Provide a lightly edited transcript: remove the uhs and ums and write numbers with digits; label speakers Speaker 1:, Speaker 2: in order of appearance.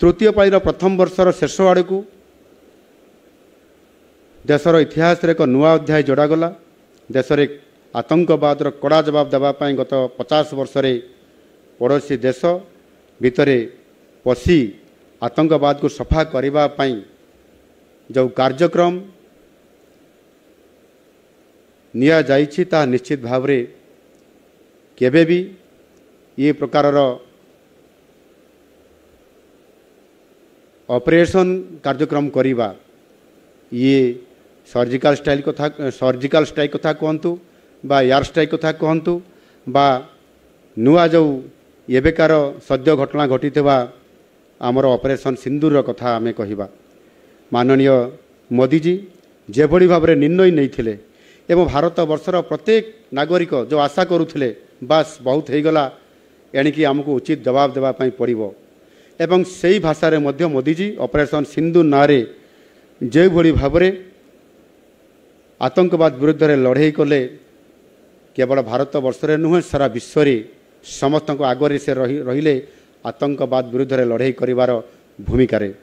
Speaker 1: तृतीय पालीर प्रथम वर्षर शेष आड़ को देशर इतिहास एक नुआ अध्याय जोड़ागला। देश में आतंकवाद कड़ा जवाब देवाई गत 50 वर्ष पड़ोसी देश भितर पशि आतंकवाद को सफा करने जो कार्यक्रम निया जाइछि ता निश्चित भाव रे केबे भी ये प्रकार ऑपरेशन कार्यक्रम करिबा ये सर्जिकल स्ट्राइक कथा कहतु बा एयर स्ट्राइक कथा कहतु बा नुआ जो एबेकार सद्य घटना घटी आमर ऑपरेशन सिंदूर कथा आमे कहिबा। माननीय मोदी जी जे भली भाव निर्णय नहीं एवं भारत वर्षर प्रत्येक नागरिक जो आशा करुले बास बहुत हो गला एणिकी आमको उचित जवाब देवाई पड़ो एवं से ही भाषा रे मध्य मोदी जी ऑपरेशन सिंधु नारे जो भली भाव आतंकवाद विरुद्ध रे लड़ाई कले केवल भारत वर्ष रे नुहे सारा विश्व रे समस्त आगरे से रहिले आतंकवाद विरुद्ध रे लड़ाई करिवार भूमिका रे।